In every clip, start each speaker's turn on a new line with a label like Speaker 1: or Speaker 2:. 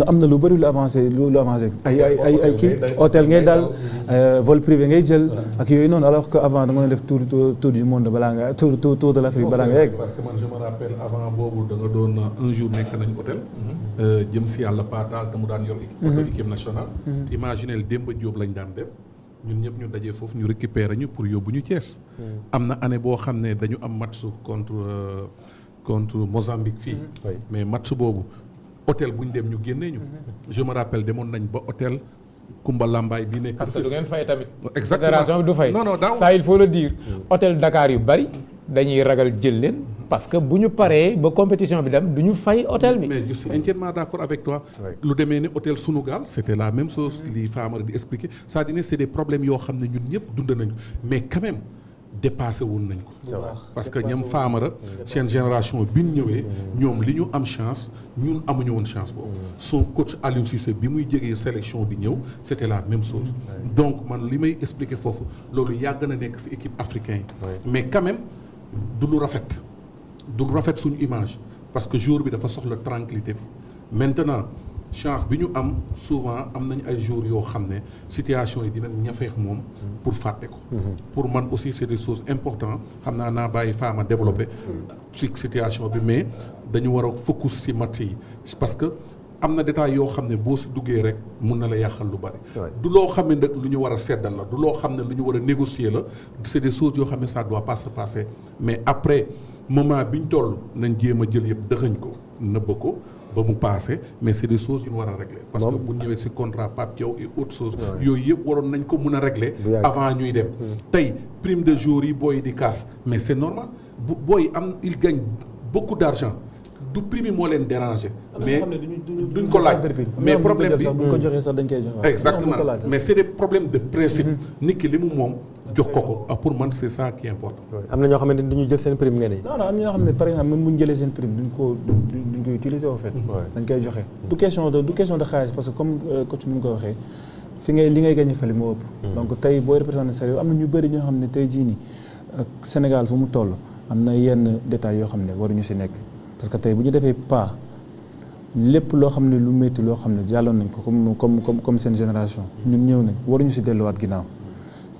Speaker 1: am na lu bëri lu avancé ay kii hôtel ngay dal vol privé ngay jël ak yooyu noonu alors que avant da nga def tour du monde balaa nga tour de l'Afrique balaa nga yegg.
Speaker 2: parce que man je me rappelle avant boobu da nga doon un jour nekk nañ hôtel. jëm si yàlla paataal te mu daan yor équipe nationale. imaginez Demba Diop lañ daan dem ñun ñëpp ñu dajee foofu ñu récupérer ñu pour yóbbu ñu Thiès. am na année boo xam ne dañu am match contre Mozambique fii. mais match boobu. hôtel bu ñu dem ñu génnee ñu. je me rappelle demoon nañ ba hôtel Kumba Lambaay bi nekk.
Speaker 3: parce que du ngeen fay tamit.
Speaker 2: exactement
Speaker 3: fédération bi du fay.
Speaker 2: non daaw
Speaker 3: ça il faut le dire. hôtel Dakar yu bari dañuy ragal jël leen. parce que bu ñu paree ba compétition bi dem du ñu fay hôtel bi.
Speaker 2: mais je suis entièrement d'accord avec toi. lu demee ni hôtel Sunugal c'était la même chose li Famara di expliquer c'est-à-dire c'est des problèmes yoo xam ne ñun ñëpp dund nañu mais quand même. dépassé woon nañ ko parce que ñoom Famara seen génération bi ñu ñëwee ñoom li ñu am chance ñun amuñu woon chance boobu son coach Aliou Cissé bi muy jegee sélection di ñëw c'était la même chose donc man li may expliquer foofu loolu yàgg na nekk ci équipe africain yi mais quand même du lu rafet suñu image parce que jour bi dafa soxla tranquillité bi maintenant chance bi ñu am souvent am nañu ay jours yoo xam ne situation yi dinañ ñafeex moom pour fàtte ko pour man aussi c'est des choses importantes xam naa bàyyi Fama développer ci situation bi mais dañu war a focus ci match yi parce que am na détail yoo xam ne boo si duggee rek mun na la yàqal lu bari du loo xam ne nag lu ñu war a seddal la du loo xam ne lu ñu war a négocier la c'est des choses yoo xam ne ça doit pas se passer mais après moment bi ñu toll nañ jéem a jël yëpp dëxëñ ko nëbb ko ba mu passé mais c'est des choses yu ñu war a régler parce que bu ñëwee ci contrat Pape Thiaw et autres choses yooyu yëpp waroon nañ ko mën a régler avant ñuy dem tey prime de jour yi booy di casse mais c'est normal booy am il gagne beaucoup d'argent du prix bi moo leen déranger mais duñ ko laaj mais problème bi
Speaker 1: buñ ko joxee sax dañ koy jox
Speaker 2: exactement mais c'est des problèmes de principe nit ki li mu moom jox ko pour man c'est ça qui est important.
Speaker 4: am na ñoo xamante ni duñu jël seen prime ngeen yi.
Speaker 1: non am na ñoo xam ne par exemple même bu ñu jëlee seen prime duñ ko utiliser au fait. dañ koy joxe. du question de xaalis parce que comme coach ni mu ko waxee fi li ngay gagné fële moo ëpp. donc tey booy représenté sérieux am na ñu bëri ñoo xam ne tey jii nii Sénégal fu mu toll am na yenn détails yoo xam ne waruñu si nekk parce que tey bu ñu defee pas lépp loo xam ne lu métti loo xam ne jàlloon nañ ko comme seen génération ñun ñëw nañ waruñu si delluwaat ginnaaw.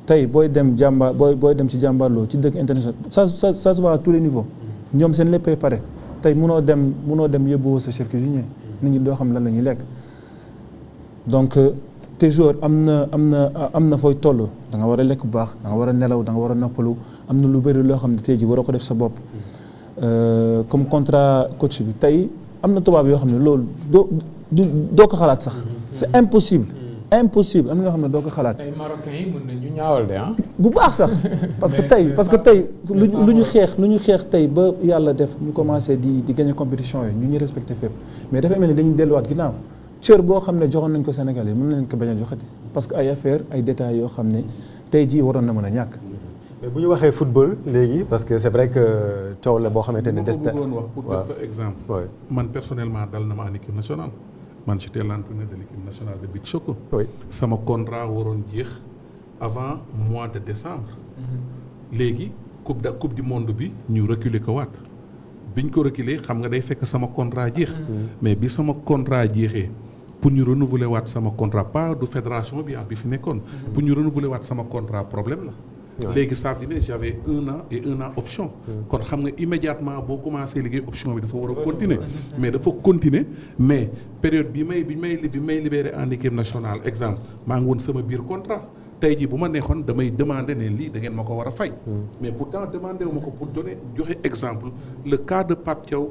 Speaker 1: tey booy dem dem ci jàmbaarloo ci dëkk international ça se voit à tous les niveaux ñoom seen léppay pare tey munoo dem yóbbuwoo sa chef cuisinier nit ñi doo xam lan la ñuy lekk donc te jour am na fooy toll da nga war a lekk bu baax da nga war a nelaw da nga war a noppalu am na lu bëri loo xam ne tey ji waroo ko def sa bopp comme contrat coach bi tey am na tubaab yoo xam ne loolu doo ko xalaat sax c'est impossible am na ñoo xam ne doo ko xalaat.
Speaker 3: tey marocains yi mën nañu ñaawal de
Speaker 1: bu baax sax parce que tey lu ñu xeex tey ba yàlla def ñu commencé di gagner compétition yi ñu respecté fépp mais dafa mel ni dañuy delluwaat ginnaaw cër boo xam ne joxoon nañ ko Sénégal yi mën na leen ko bañ a joxati parce que ay affaire ay détails yoo xam ne tey jii waroon na mën a ñàkk.
Speaker 4: mais bu ñu waxee football léegi parce que c'est vrai que coow la boo xamante ne.
Speaker 2: des na bëggoon wax pour jox exemple. man personnellement dal na ma en équipe nationale. man j'étais l'entraîneur de l'équipe nationale de beach soccer. sama contrat waroon jeex avant mois de décembre. léegi coupe du monde bi ñu reculer ko waat biñ ko reculer xam nga day fekk sama contrat jeex. mais bi sama contrat jeexee pour ñu renouveler waat sama contrat pas du fédération bi fi nekkoon. pour ñu renouveler waat sama contrat problème la. léegi ça veut dire j'avais 1 an et 1 an option. kon xam nga immédiatement boo commencé liggéey option bi dafa war a continuer. mais dafa continuer mais période bi may libéré en équipe nationale exemple maa ngi woon sama biir contrat tey jii bu ma neexoon damay demander ne lii da ngeen ma ko war a fay. mais pourtant demandé wu ma ko pour joxe exemple le cas de Pape Thiaw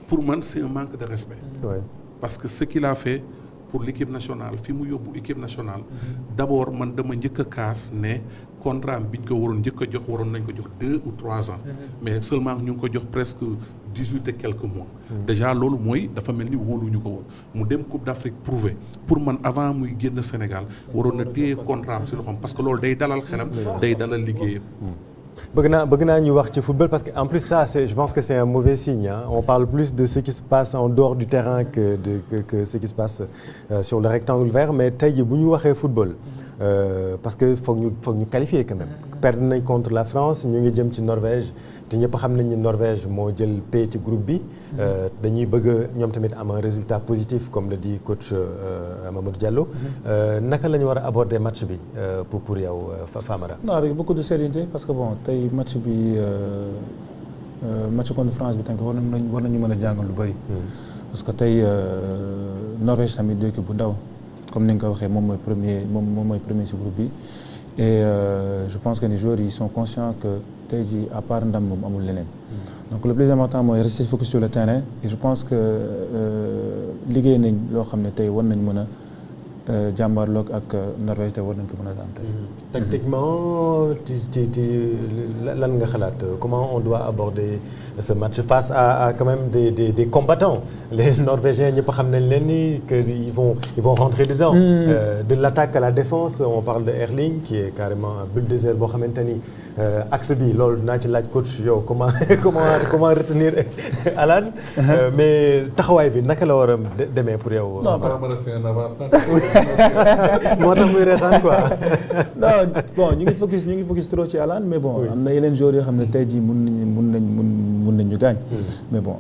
Speaker 2: pour man c'est un manque de respect. parce que ce qu'il a fait pour l'équipe nationale fi mu yóbbu équipe nationale. d'abord man dama njëkk a kaas ne. contrat bi ñu ko waroon njëkk a jox waroon nañ ko jox 2 ou 3 ans. mais seulement ñu ngi ko jox presque 18 et quelques mois. déjà loolu mooy dafa mel ni wóoluñu ko woon mu dem Coupe d'Afrique prouvé pour man avant muy génn Sénégal waroon na téye contrat am si loxoom parce que loolu day dalal xelam. day dalal liggéeyam.
Speaker 4: bëgg naa ñu wax ci football parce que en plus ça je pense que c'est un mauvais signe hein. On parle plus de ce qui se passe en dehors du terrain que ce qui se passe sur le rectangle vert mais tey jii bu ñu waxee football. parce que foog ñu qualifier quand même. perdre nañ contre la France ñu ngi jëm ci Norvège te ñëpp xam nañ ni Norvège moo jël paie ci groupe bi. dañuy bëgg ñoom tamit am un résultat positif comme le dit coach Mamadou Diallo. naka la ñu war a aborder match bi pour yow Famara.
Speaker 1: non avec beaucoup de sérénité parce que bon tey match bi match contre France bi tamit war nañu mën a jàngal lu bëri. parce que tey Norvège tamit du équipe bu ndaw comme ni nga ko waxee moom mooy premier ci groupe bi et je pense que les joueurs ils sont conscients que tey jii à part ndam moom amul leneen. donc le plus important mooy rester focus sur le terrain et je pense que liggéey nañ loo xam ne tey war nañ mën a jàmbaarloog ak Norvège te war nañ ko mën a daan tey.
Speaker 4: tactiquement lan nga xalaat comment on doit aborder ce match face à quand même des combattants les Norvégiens ñëpp xam nañ leen ni que ils vont rentrer dedans. De l'attaque à la défense on parle de Erling qui est carrément un bulldozer boo xamante ni axe bi loolu naa ci laaj coach yow comment retenir Alan. mais taxawaay bi naka la war a demee pour yow.
Speaker 2: non parce que c'est un avancement.
Speaker 4: moo tax muy reetaan quoi.
Speaker 1: non bon ñu ngi focus trop ci Alan mais bon am na yeneen joueurs yoo xam ne tey jii mun nañ ñu gaañ. mais bon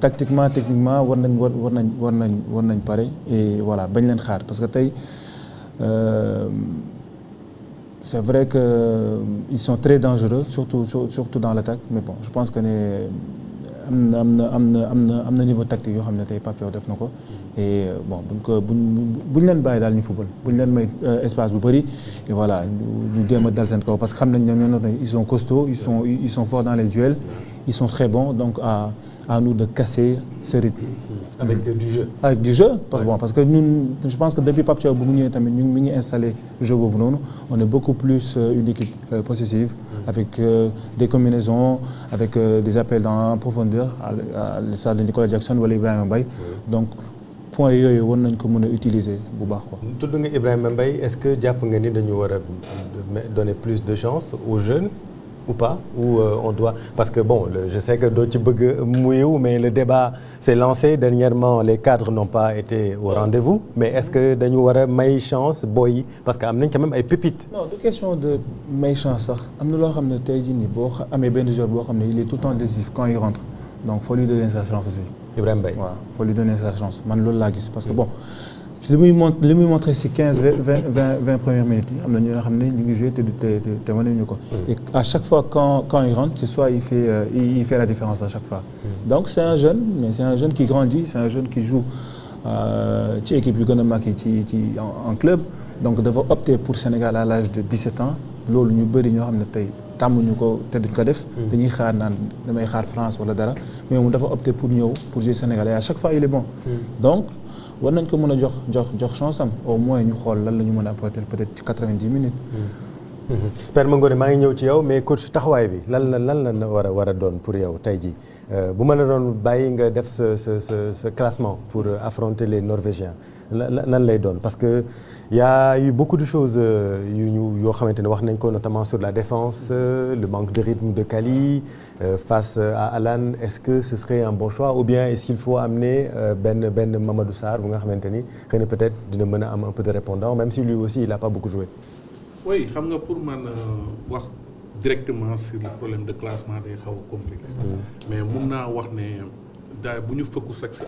Speaker 1: techniquement war nañ pare et voilà bañ leen xaar parce que tey c'est vrai que ils sont très dangereux surtout dans l'attaque mais bon je pense que ne am na niveau tactique yoo xam ne tey Pape Thiaw def na ko et bon buñ leen bàyyi daal ñu football buñ leen may espace bu bëri et voilà ñu jéem a dal seen kaw parce que xam nañ ñoom ils sont costauds ils sont forts dans les duels ils sont très bons donc à nous de casser ce rythme. Avec du jeu parce que ñun je pense que depuis Pape Thiaw bu mu ñëwee tamit ñu ngi installé jeu boobu noonu on est beaucoup plus une équipe possessive avec des combinaisons avec des appels en profondeur à l'stade de Nicolas Jackson wala Ibrahima Mbaye donc point yooyu war nañ ko mën a utiliser bu baax quoi.
Speaker 4: tudd nga Ibrahima Mbaye est-ce que jàpp nga ni dañu war a donner plus de chance aux jeunes ou pas ou on doit parce que bon je sais que doo ci bëgg muyu mais le débat s'est lancé dernièrement les cadres n'ont pas été au rendez-vous mais est-ce que dañu war a may chance boy yi parce que am nañ quand même ay pépites.
Speaker 1: non de question de may chance sax am na loo xam ne tey jii nii boo amee benn joueur boo xam ne il est tout le temps décisif quand il rentre donc faut lui donner sa chance aussi.
Speaker 4: Ibrahima Mbaye
Speaker 1: waaw faut lui donner sa chance man loolu laa gis parce que bon li muy montré si 15-20 premières minutes yi am na ñoo xam ne ñu ngi joué te wane ñu ko. et à chaque fois quand il rentre c'est soit il fait la différence à chaque fois. donc c'est un jeune qui grandit c'est un jeune qui joue ci équipe yu gën a mag yi ci en club donc dafa opter pour Sénégal à l'âge de 17 ans loolu ñu bëri ñoo xam ne tey tàmmuñu ko te duñ ko def. dañuy xaar naan damay xaar France wala dara mais moom dafa opter pour ñëw pour jouer Sénégal et à chaque fois il est bon. donc war nañ ko mën a jox chance am au moins ñu xool lan la ñu mën a apporter peut-être ci 90 minutes.
Speaker 4: Père Mangone maa ngi ñëw ci yow mais coach taxawaay bi lan la war a doon pour yow tey jii bu ma la doon bàyyi nga def ce classement pour affronter les Norvégiens lan lay doon parce que y a eu beaucoup de choses yoo xamante ne wax nañ ko notamment sur la défense le manque de rythme de Kali face à Alan est-ce que ce serait un bon choix ou bien est-ce qu'il faut amener benn Mamadou Sarr bu nga xamante ni xëy na peut-être dina mën a am un peu de répondant même si lui aussi il a pas beaucoup joué.
Speaker 2: oui xam nga pour man wax directement sur le problème de classement day xaw a compliqué. mais mun naa wax ne daay bu ñu focus rek si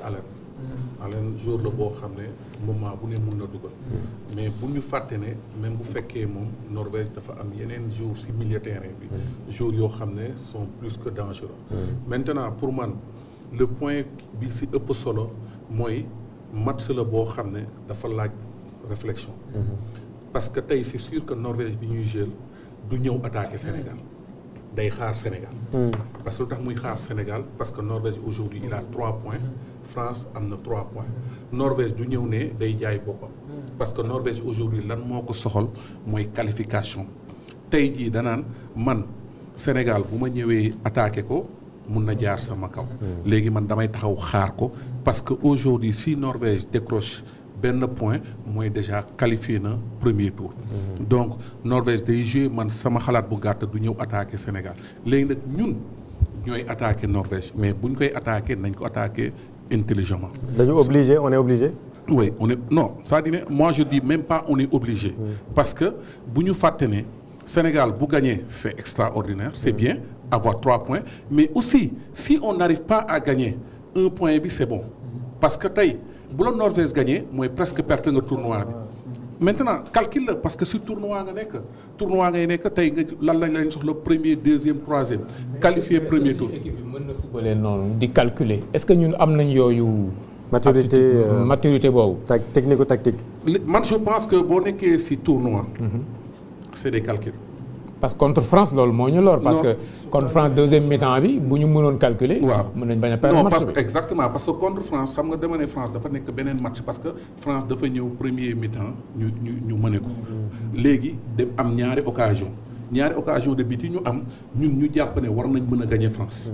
Speaker 2: Alan jour la boo xam ne moment bu ne mun na dugal. mais bu ñu fàtte ne même bu fekkee moom Norvège dafa am yeneen jours si milieu terrain bi. jours yoo xam ne sont plus que dangereux. maintenant pour man le point bi si ëpp solo mooy match la boo xam ne dafa laaj réflexion. parce que tey c'est sûr que Norvège bi ñuy jël du ñëw attaquer Sénégal day xaar Sénégal. parce que lu tax muy xaar Sénégal parce que Norvège aujourd'hui il a 3 points France am na 3 points Norvège du ñëw ne day jaay boppam. parce que Norvège aujourd'hui lan moo ko soxal mooy qualification tey jii danaan man Sénégal bu ma ñëwee attaquer ko mun na jaar sama kaw. léegi man damay taxaw xaar ko parce que aujourd'hui si Norvège décroche benn point mooy déjà qualifié na premier tour. donc Norvège day jouer man sama xalaat bu gàtt du ñëw attaquer Sénégal léegi nag ñun ñooy attaquer Norvège mais buñ koy attaquer nañ ko attaquer intelligemment.
Speaker 4: dañu obligé on est obligé.
Speaker 2: Oui, non, c'est-à-dire, moi je dis même pas on est obligé. Parce que, si nous faisons Sénégal, pour gagner, c'est extraordinaire, c'est bien, avoir 3 points. Mais aussi, si on n'arrive pas à gagner 1 point, c'est bon. Parce que, si la Norvège gagne, moi presque perdre le tournoi. Maintenant, calcule parce que ce tournoi, le premier, deuxième, troisième, qualifié premier tour.
Speaker 3: Calculer. Est-ce que nous avons maturité
Speaker 4: technico-tactique.
Speaker 2: Moi, je pense que si c'est tournoi, c'est des calculs.
Speaker 3: Parce que contre France, c'est ce parce que contre France, deuxième mi-temps, si nous pouvons calculer, nous ne pouvons pas
Speaker 2: non, parce que, exactement. Parce que contre France, France dafa nek benen match parce que France dafa ñëw premier mi-temps ñu mëne ko. Légui dem am ñaari occasion de but ñu am ñun ñu japp né war nañ mëna gagner France.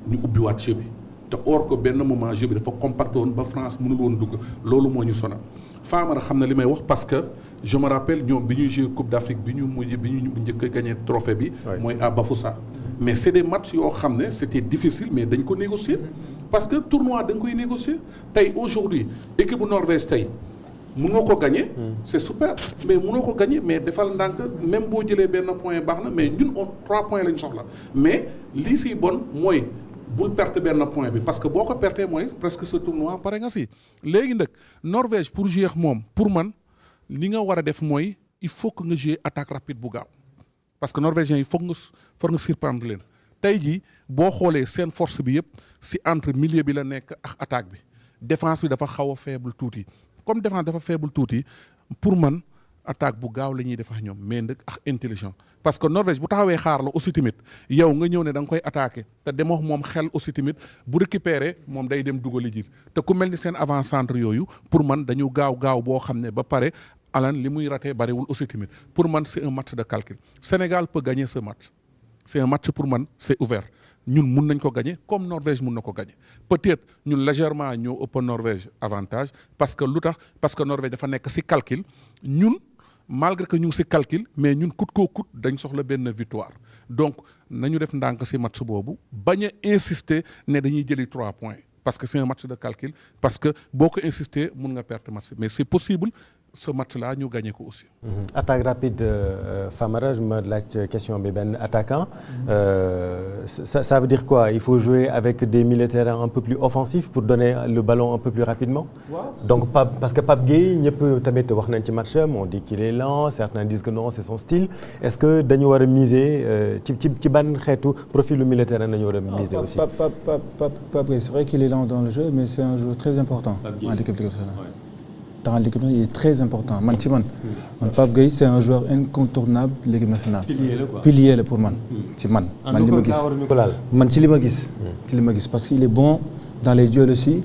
Speaker 2: Ñu ubbi wat jeu bi. Te or que benn moment jeu bi dafa compacté woon ba France mënul woon dugg loolu moo ñu sonal Famara xam na li may wax parce que je me rappelle ñoom bi ñuy jouer Coupe d'Afrique bi ñu njëkk a gagné trophée bi mooy à Bafoussa mais c'est des matchs yoo xam ne c'était difficile mais dañ ko négocier parce que tournoi da nga koy négocier tey aujourd'hui équipe bu Norvège tey mënoo ko gagner c'est super mais mënoo ko gagner mais defal ndànk même boo jëlee benn point baax na mais ñun 3 points lañ soxla mais lii si bon mooy bul perte benn point bi parce que boo ko pertee mooy presque ce tournoi pare nga si léegi nag Norvège pour jouer moom pour man li nga war a def mooy il faut que nga jouer attaque rapide bu gaaw parce que norvégiens yi foog nga surprendre leen tey jii boo xoolee seen force bi yëpp si entre milieu bi la nekk ak attaque bi défense bi dafa xaw a faible tuuti comme défense dafa faible tuuti pour man attaque bu gaaw la ñuy def ak ñoom mais nag ak intelligent parce que Norvège bu taxawee xaar la aussi tamit yow nga ñëw ne da nga koy attaqué te demoo moom xel aussi tamit bu récupéré moom day dem dugali ji te ku mel ni seen avant centre yooyu pour man dañu gaaw boo xam ne ba pare Alan li muy raté bariwul aussi tamit pour man c'est un match de calcul Sénégal peut gagner ce match c'est un match pour man c'est ouvert ñun mun nañ ko gagner comme Norvège mun na ko gagner peut-être ñun légèrement ñoo ëpp Norvège avantage parce que lu tax parce que Norvège dafa nekk ci calcul ñun malgré que ñu ngi ci calcul mais ñun coûte que coûte dañ soxla benn victoire donc nañu def ndànk ci match boobu bañ a insister ne dañuy jëli 3 points parce que c'est un match de calcul parce que boo ko insister mun nga perdre match mais c'est possible ce match-là ñu gagné ko aussi.
Speaker 4: Attaque rapide Famara je me laaj question bi benn attaquant ça veut dire quoi il faut jouer avec des milieux de terrain un peu plus offensifs pour donner le ballon un peu plus rapidement. Donc parce que Pape Gueye ñëpp tamit wax nañ ci match on dit qu'il est lent certains disent que non c'est son style est-ce que dañu war a miser ci ban xeetu profilu milieu de terrain dañu war a miser aussi.
Speaker 1: Pape Gueye c'est vrai qu'il est lent dans le jeu mais c'est un joueur très important en équipe nationale. Dans l'équipe nationale, il est très important. Pape Gueye, c'est un joueur incontournable de l'équipe nationale. Pilier là pour man. Parce qu'il est bon dans les duels aussi.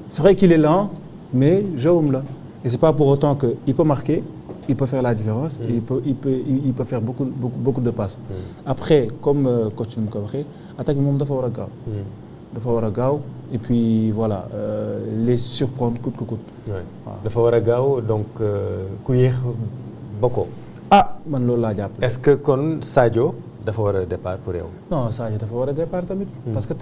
Speaker 1: C'est vrai qu'il est lent, mais j'aime là. Et c'est pas pour autant qu'il peut marquer, il peut faire la différence, et il peut faire beaucoup de passes. Après, comme coach nous l'a dit, attaque moom dafa war a gaaw. dafa war a gaaw et puis voilà les surprendre coûte que coûte.
Speaker 4: dafa war a gaaw donc ku yéex bokkoo.
Speaker 1: man loolu laa jàpp.
Speaker 4: est-ce que kon Sadio dafa war a départ pour yow.
Speaker 1: non Sadio dafa war a départ tamit. parce que